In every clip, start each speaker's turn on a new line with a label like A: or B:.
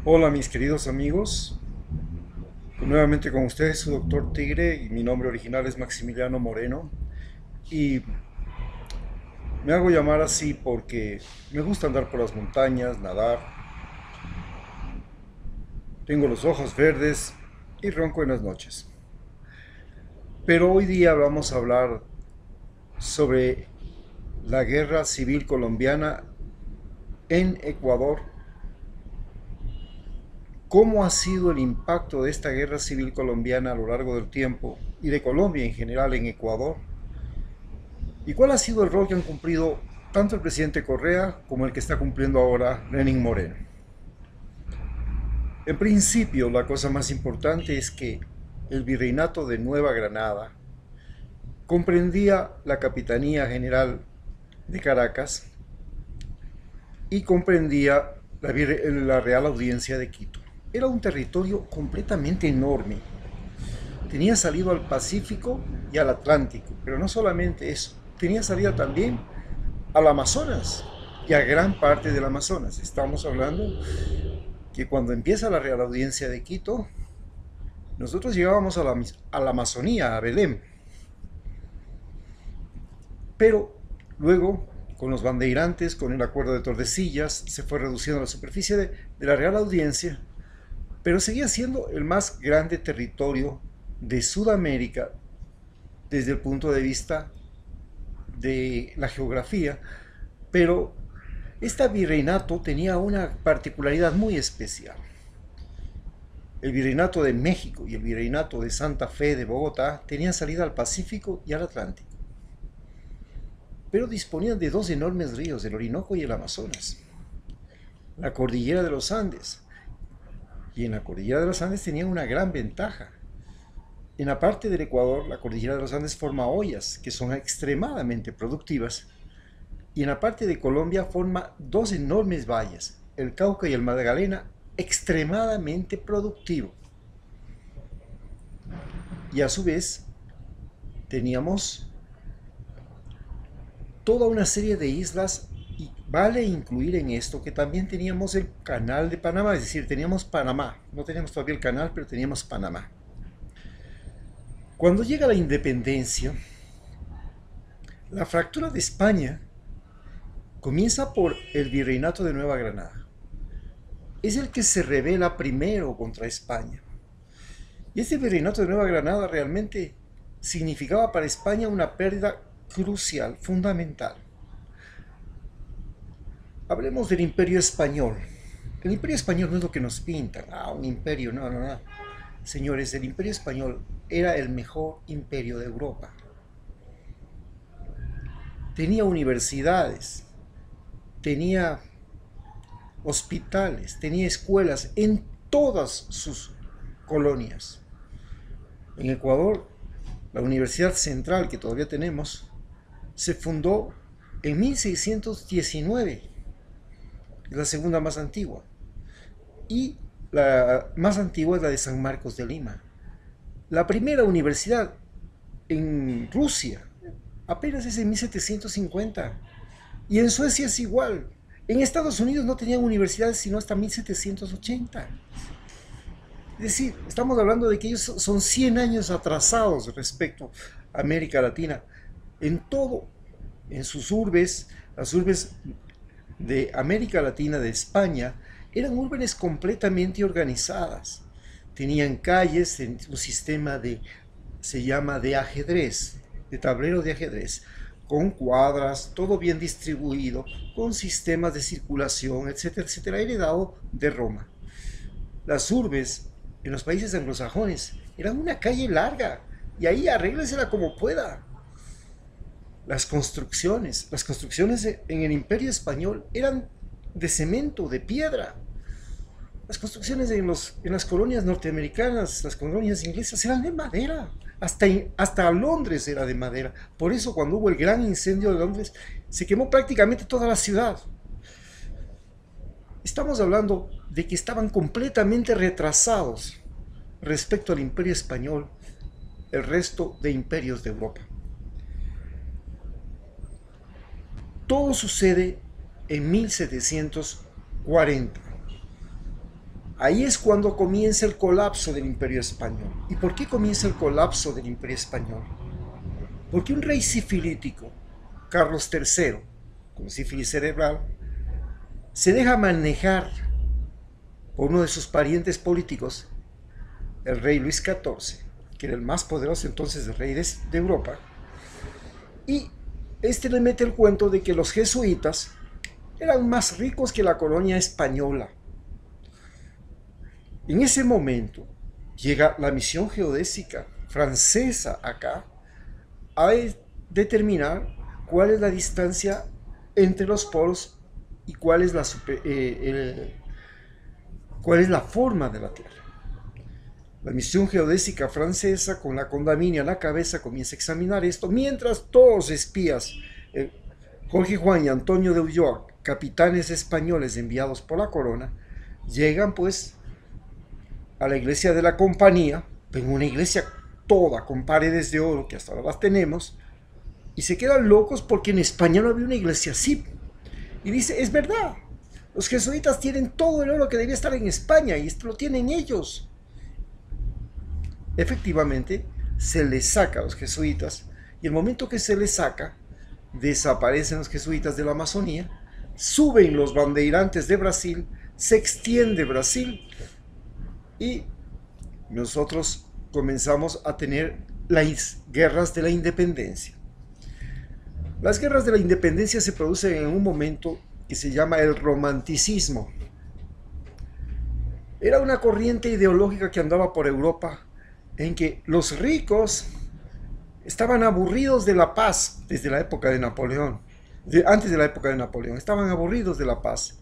A: Hola mis queridos amigos, nuevamente con ustedes su doctor Tigre y mi nombre original es Maximiliano Moreno y me hago llamar así porque me gusta andar por las montañas, nadar, tengo los ojos verdes y ronco en las noches. Pero hoy día vamos a hablar sobre la guerra civil colombiana en Ecuador, cómo ha sido el impacto de esta guerra civil colombiana a lo largo del tiempo y de Colombia en general en Ecuador. ¿Y cuál ha sido el rol que han cumplido tanto el presidente Correa como el que está cumpliendo ahora Lenín Moreno? En principio, la cosa más importante es que el virreinato de Nueva Granada comprendía la Capitanía General de Caracas y comprendía la Real Audiencia de Quito. Era un territorio completamente enorme. Tenía salido al Pacífico y al Atlántico, pero no solamente eso, tenía salida también al Amazonas y a gran parte del Amazonas. Estamos hablando que cuando empieza la Real Audiencia de Quito, nosotros llegábamos a la Amazonía, a Belén. Pero luego, con los bandeirantes, con el acuerdo de Tordesillas, se fue reduciendo la superficie de la Real Audiencia, pero seguía siendo el más grande territorio de Sudamérica desde el punto de vista de la geografía, pero este virreinato tenía una particularidad muy especial. El virreinato de México y el virreinato de Santa Fe de Bogotá tenían salida al Pacífico y al Atlántico, pero disponían de dos enormes ríos, el Orinoco y el Amazonas, la cordillera de los Andes, y en la cordillera de los Andes tenían una gran ventaja. En la parte del Ecuador, la cordillera de los Andes forma ollas que son extremadamente productivas, y en la parte de Colombia forma dos enormes valles, el Cauca y el Magdalena, extremadamente productivo. Y a su vez teníamos toda una serie de islas, y vale incluir en esto que también teníamos el canal de Panamá, es decir, teníamos Panamá, no teníamos todavía el canal, pero teníamos Panamá. Cuando llega la independencia, la fractura de España comienza por el virreinato de Nueva Granada. Es el que se revela primero contra España. Y este virreinato de Nueva Granada realmente significaba para España una pérdida crucial, fundamental. Hablemos del Imperio Español. El Imperio Español no es lo que nos pintan. Un imperio, no, no, no. Señores, el Imperio Español era el mejor imperio de Europa. Tenía universidades, tenía hospitales, tenía escuelas en todas sus colonias. En Ecuador, la Universidad Central, que todavía tenemos, se fundó en 1619, es la segunda más antigua. Y la más antigua es la de San Marcos de Lima. La primera universidad en Rusia apenas es en 1750. Y en Suecia es igual. En Estados Unidos no tenían universidades sino hasta 1780. Es decir, estamos hablando de que ellos son 100 años atrasados respecto a América Latina. En todo, en sus urbes, las urbes de América Latina, de España, eran urbes completamente organizadas. Tenían calles, un sistema se llama de ajedrez, de tablero de ajedrez, con cuadras, todo bien distribuido, con sistemas de circulación, etcétera, etcétera, heredado de Roma. Las urbes en los países anglosajones eran una calle larga, y ahí arréglesela como pueda. Las construcciones en el Imperio Español eran de cemento, de piedra. Las construcciones en las colonias norteamericanas, las colonias inglesas, eran de madera. Hasta Londres era de madera. Por eso cuando hubo el gran incendio de Londres, se quemó prácticamente toda la ciudad. Estamos hablando de que estaban completamente retrasados respecto al Imperio Español, el resto de imperios de Europa. Todo sucede en 1740. Ahí es cuando comienza el colapso del Imperio Español. ¿Y por qué comienza el colapso del Imperio Español? Porque un rey sifilítico, Carlos III, con sífilis cerebral, se deja manejar por uno de sus parientes políticos, el rey Luis XIV, que era el más poderoso entonces de reyes de Europa, y este le mete el cuento de que los jesuitas eran más ricos que la colonia española. En ese momento llega la misión geodésica francesa acá a determinar cuál es la distancia entre los polos y cuál es la forma de la Tierra. La misión geodésica francesa, con la Condamine a la cabeza, comienza a examinar esto, mientras todos espías, Jorge Juan y Antonio de Ulloa, capitanes españoles enviados por la corona, llegan pues a la iglesia de la Compañía, en una iglesia toda con paredes de oro, que hasta ahora las tenemos, y se quedan locos porque en España no había una iglesia así. Y dice, es verdad, los jesuitas tienen todo el oro que debía estar en España, y esto lo tienen ellos. Efectivamente, se les saca a los jesuitas, y el momento que se les saca, desaparecen los jesuitas de la Amazonía, suben los bandeirantes de Brasil, se extiende Brasil, y nosotros comenzamos a tener las guerras de la independencia. Las guerras de la independencia se producen en un momento que se llama el romanticismo. Era una corriente ideológica que andaba por Europa en que los ricos estaban aburridos de la paz desde la época de Napoleón, antes de la época de Napoleón, estaban aburridos de la paz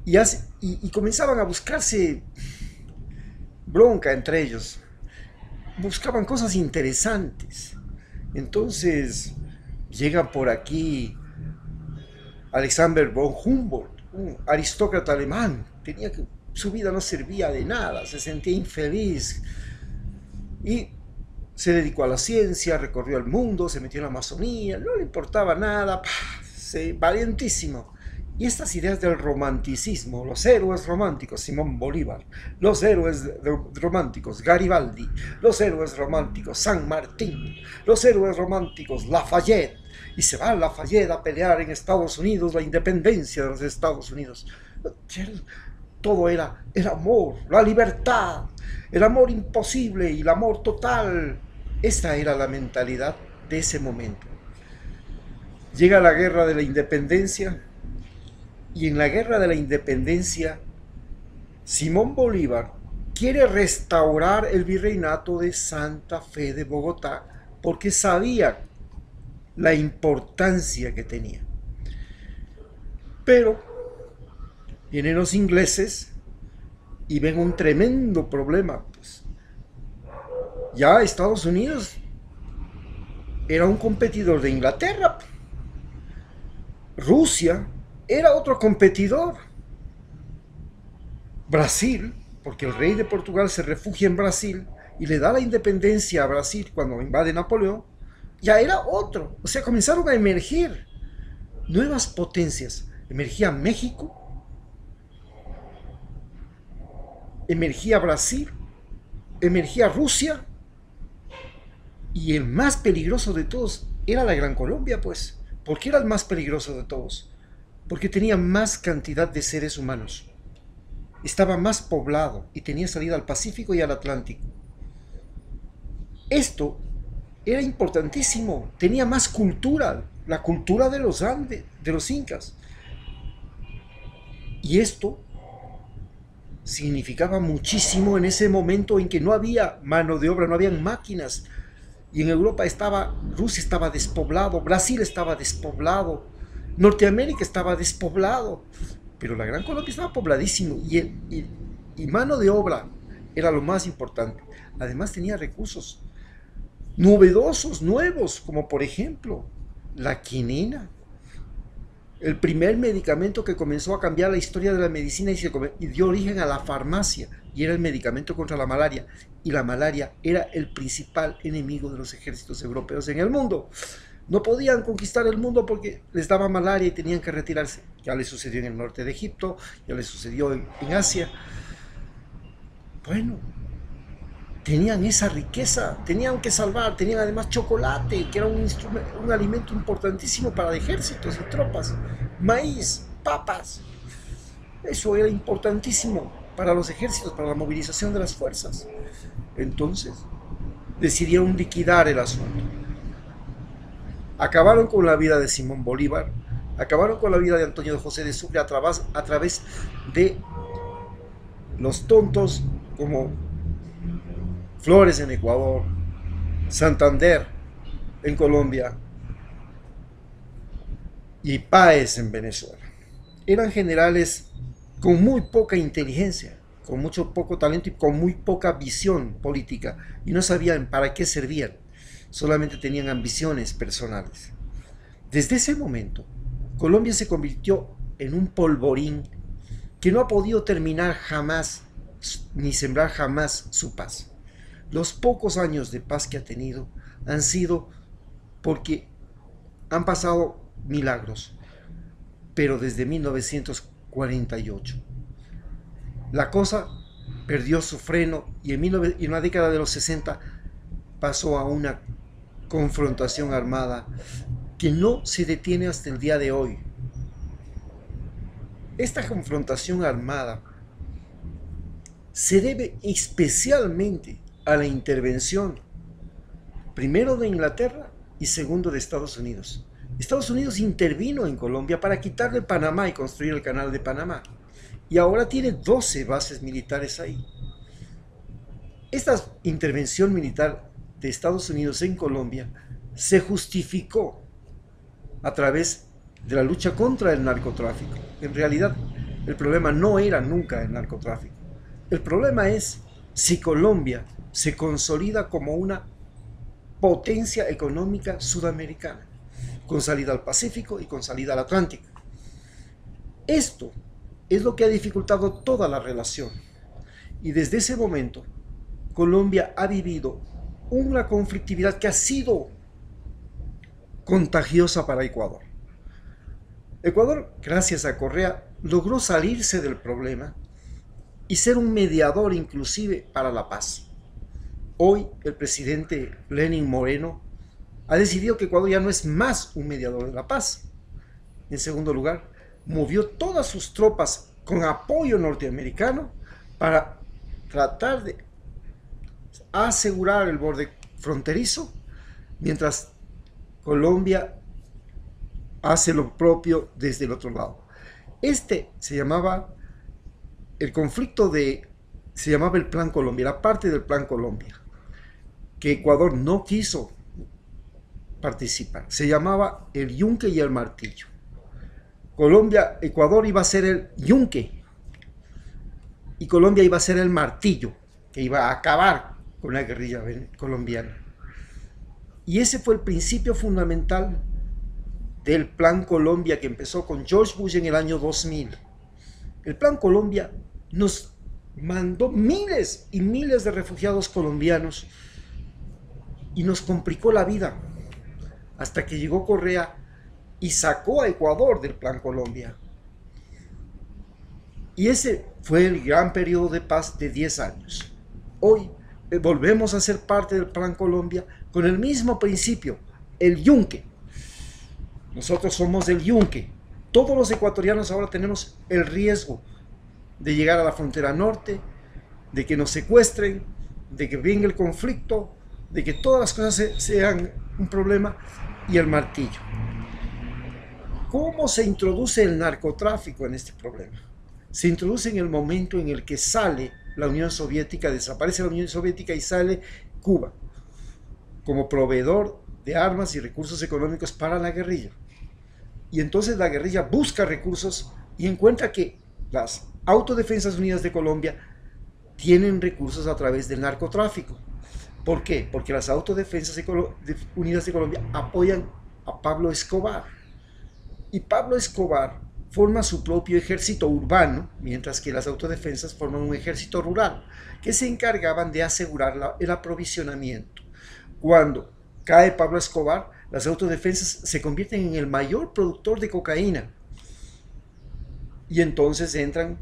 A: y comenzaban a buscarse bronca entre ellos, buscaban cosas interesantes. Entonces llega por aquí Alexander von Humboldt, un aristócrata alemán, su vida no servía de nada, se sentía infeliz y se dedicó a la ciencia, recorrió el mundo, se metió en la Amazonía, no le importaba nada, valientísimo. Y estas ideas del romanticismo, los héroes románticos, Simón Bolívar, los héroes románticos, Garibaldi, los héroes románticos, San Martín, los héroes románticos, Lafayette, y se va Lafayette a pelear en Estados Unidos la independencia de los Estados Unidos. Todo era el amor, la libertad, el amor imposible y el amor total. Esta era la mentalidad de ese momento. Llega la guerra de la independencia, y en la guerra de la independencia, Simón Bolívar quiere restaurar el virreinato de Santa Fe de Bogotá porque sabía la importancia que tenía. Pero vienen los ingleses y ven un tremendo problema. Pues ya Estados Unidos era un competidor de Inglaterra. Rusia era otro competidor. Brasil, porque el rey de Portugal se refugia en Brasil y le da la independencia a Brasil cuando invade Napoleón, ya era otro. O sea, comenzaron a emergir nuevas potencias. Emergía México, emergía Brasil, emergía Rusia, y el más peligroso de todos era la Gran Colombia, pues. ¿Por qué era el más peligroso de todos? Porque tenía más cantidad de seres humanos, estaba más poblado y tenía salida al Pacífico y al Atlántico. Esto era importantísimo, tenía más cultura, la cultura de los Andes, de los incas. Y esto significaba muchísimo en ese momento en que no había mano de obra, no habían máquinas. Y en Europa Rusia estaba despoblado, Brasil estaba despoblado, Norteamérica estaba despoblado, pero la Gran Colombia estaba pobladísimo y mano de obra era lo más importante. Además tenía recursos novedosos, nuevos, como por ejemplo la quinina, el primer medicamento que comenzó a cambiar la historia de la medicina y dio origen a la farmacia, y era el medicamento contra la malaria, y la malaria era el principal enemigo de los ejércitos europeos en el mundo. No podían conquistar el mundo porque les daba malaria y tenían que retirarse. Ya les sucedió en el norte de Egipto, ya les sucedió en Asia. Bueno, tenían esa riqueza, tenían que salvar, tenían además chocolate, que era un alimento importantísimo para ejércitos y tropas, maíz, papas, eso era importantísimo para los ejércitos, para la movilización de las fuerzas. Entonces, decidieron liquidar el asunto. Acabaron con la vida de Simón Bolívar, acabaron con la vida de Antonio de José de Sucre a través de los tontos como Flores en Ecuador, Santander en Colombia y Páez en Venezuela. Eran generales con muy poca inteligencia, con mucho poco talento y con muy poca visión política, y no sabían para qué servían, solamente tenían ambiciones personales. Desde ese momento, Colombia se convirtió en un polvorín que no ha podido terminar jamás, ni sembrar jamás su paz. Los pocos años de paz que ha tenido han sido porque han pasado milagros, pero desde 1948 la cosa perdió su freno y en la década de los 60 pasó a una confrontación armada que no se detiene hasta el día de hoy. Esta confrontación armada se debe especialmente a la intervención, primero de Inglaterra y segundo de Estados Unidos. Estados Unidos intervino en Colombia para quitarle Panamá y construir el canal de Panamá. Y ahora tiene 12 bases militares ahí. Esta intervención militar de Estados Unidos en Colombia se justificó a través de la lucha contra el narcotráfico. En realidad, el problema no era nunca el narcotráfico. El problema es si Colombia se consolida como una potencia económica sudamericana, con salida al Pacífico y con salida al Atlántico. Esto es lo que ha dificultado toda la relación. Y desde ese momento, Colombia ha vivido una conflictividad que ha sido contagiosa para Ecuador. Ecuador, gracias a Correa, logró salirse del problema y ser un mediador inclusive para la paz. Hoy el presidente Lenín Moreno ha decidido que Ecuador ya no es más un mediador de la paz. En segundo lugar, movió todas sus tropas con apoyo norteamericano para tratar de asegurar el borde fronterizo, mientras Colombia hace lo propio desde el otro lado. Se llamaba el Plan Colombia, era parte del Plan Colombia, que Ecuador no quiso participar. Se llamaba el yunque y el martillo. Ecuador iba a ser el yunque y Colombia iba a ser el martillo, que iba a acabar con la guerrilla colombiana. Y ese fue el principio fundamental del Plan Colombia, que empezó con George Bush en el año 2000. El Plan Colombia nos mandó miles y miles de refugiados colombianos y nos complicó la vida hasta que llegó Correa y sacó a Ecuador del Plan Colombia. Y ese fue el gran periodo de paz de 10 años. Hoy volvemos a ser parte del Plan Colombia con el mismo principio, el yunque. Nosotros somos del yunque. Todos los ecuatorianos ahora tenemos el riesgo de llegar a la frontera norte, de que nos secuestren, de que venga el conflicto, de que todas las cosas sean un problema, y el martillo. ¿Cómo se introduce el narcotráfico en este problema? Se introduce en el momento en el que sale la Unión Soviética, desaparece la Unión Soviética y sale Cuba como proveedor de armas y recursos económicos para la guerrilla. Y entonces la guerrilla busca recursos y encuentra que las Autodefensas Unidas de Colombia tienen recursos a través del narcotráfico. ¿Por qué? Porque las Autodefensas Unidas de Colombia apoyan a Pablo Escobar. Y Pablo Escobar forma su propio ejército urbano, mientras que las autodefensas forman un ejército rural, que se encargaban de asegurar el aprovisionamiento. Cuando cae Pablo Escobar, las autodefensas se convierten en el mayor productor de cocaína. Y entonces entran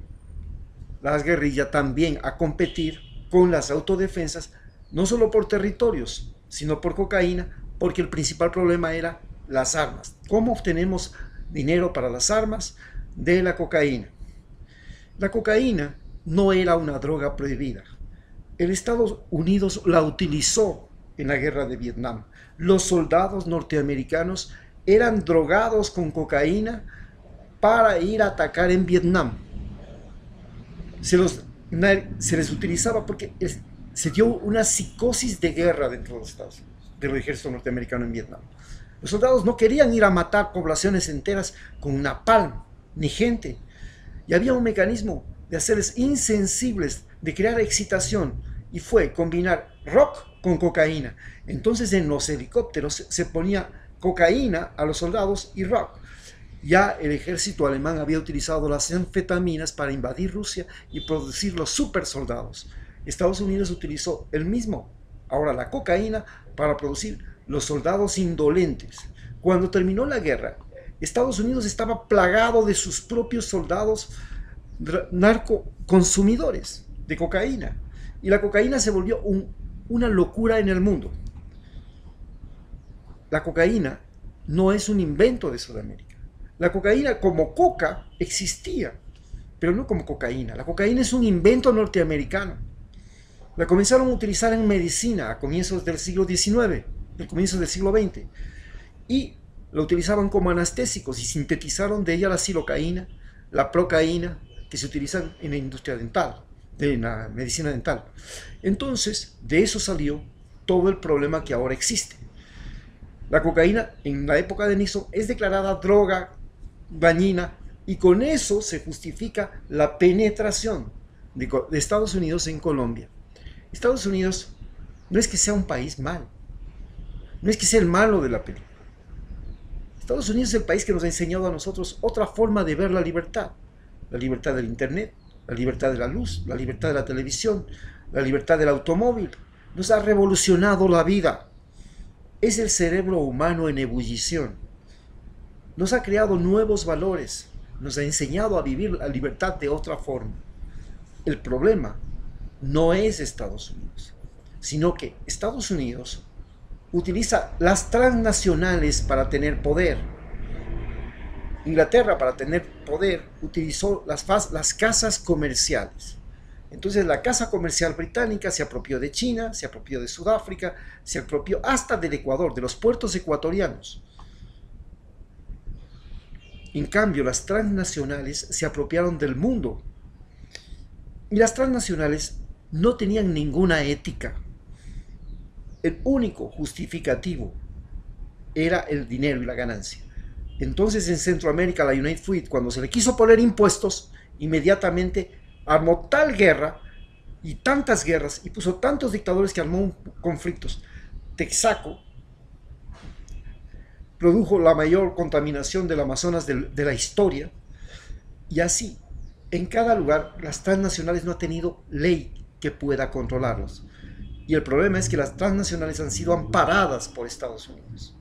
A: las guerrillas también a competir con las autodefensas, no solo por territorios, sino por cocaína, porque el principal problema era las armas. ¿Cómo obtenemos dinero para las armas? De la cocaína. La cocaína no era una droga prohibida. El Estados Unidos la utilizó en la guerra de Vietnam. Los soldados norteamericanos eran drogados con cocaína para ir a atacar en Vietnam. Se les utilizaba porque se dio una psicosis de guerra dentro de los Estados Unidos, del ejército norteamericano en Vietnam. Los soldados no querían ir a matar poblaciones enteras con napalm, ni gente. Y había un mecanismo de hacerles insensibles, de crear excitación, y fue combinar rock con cocaína. Entonces en los helicópteros se ponía cocaína a los soldados y rock. Ya el ejército alemán había utilizado las anfetaminas para invadir Rusia y producir los super soldados. Estados Unidos utilizó el mismo, ahora la cocaína, para producir los soldados indolentes. Cuando terminó la guerra, Estados Unidos estaba plagado de sus propios soldados narcoconsumidores de cocaína. Y la cocaína se volvió una locura en el mundo. La cocaína no es un invento de Sudamérica. La cocaína como coca existía, pero no como cocaína. La cocaína es un invento norteamericano. La comenzaron a utilizar en medicina a comienzos del siglo XIX, del comienzo del siglo XX, y la utilizaban como anestésicos y sintetizaron de ella la silocaína, la procaína, que se utilizan en la industria dental, en la medicina dental. Entonces, de eso salió todo el problema que ahora existe. La cocaína en la época de Nixon es declarada droga dañina y con eso se justifica la penetración de Estados Unidos en Colombia. Estados Unidos no es que sea un país malo, no es que sea el malo de la película. Estados Unidos es el país que nos ha enseñado a nosotros otra forma de ver la libertad del internet, la libertad de la luz, la libertad de la televisión, la libertad del automóvil. Nos ha revolucionado la vida. Es el cerebro humano en ebullición. Nos ha creado nuevos valores, nos ha enseñado a vivir la libertad de otra forma. El problema no es Estados Unidos, sino que Estados Unidos utiliza las transnacionales para tener poder. Inglaterra, para tener poder, utilizó las casas comerciales. Entonces la casa comercial británica se apropió de China, se apropió de Sudáfrica, se apropió hasta del Ecuador, de los puertos ecuatorianos. En cambio, las transnacionales se apropiaron del mundo. Y las transnacionales no tenían ninguna ética. El único justificativo era el dinero y la ganancia. Entonces en Centroamérica, la United Fruit, cuando se le quiso poner impuestos, inmediatamente armó tal guerra y tantas guerras y puso tantos dictadores que armó conflictos. Texaco produjo la mayor contaminación del Amazonas de la historia, y así en cada lugar las transnacionales no han tenido ley que pueda controlarlos. Y el problema es que las transnacionales han sido amparadas por Estados Unidos.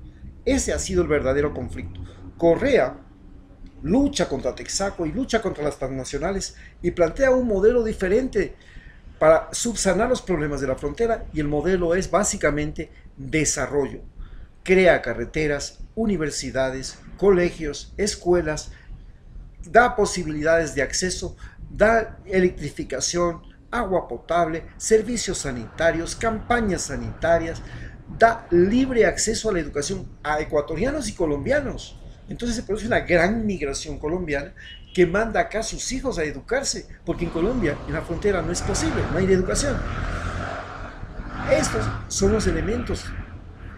A: Ese ha sido el verdadero conflicto. Correa lucha contra Texaco y lucha contra las transnacionales y plantea un modelo diferente para subsanar los problemas de la frontera, y el modelo es básicamente desarrollo. Crea carreteras, universidades, colegios, escuelas, da posibilidades de acceso, da electrificación, agua potable, servicios sanitarios, campañas sanitarias, da libre acceso a la educación a ecuatorianos y colombianos. Entonces se produce una gran migración colombiana que manda acá a sus hijos a educarse, porque en Colombia, en la frontera, no es posible, no hay educación. Estos son los elementos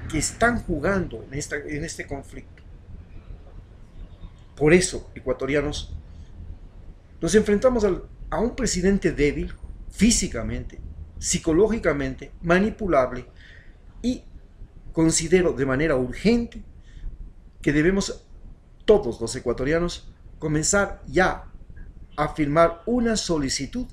A: que están jugando en este conflicto. Por eso, ecuatorianos, nos enfrentamos a un presidente débil, físicamente, psicológicamente, manipulable, y considero de manera urgente que debemos, todos los ecuatorianos, comenzar ya a firmar una solicitud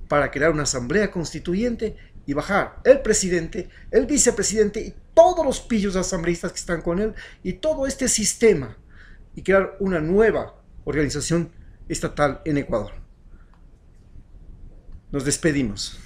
A: para crear una asamblea constituyente y bajar el presidente, el vicepresidente y todos los pillos asambleístas que están con él y todo este sistema, y crear una nueva organización estatal en Ecuador. Nos despedimos.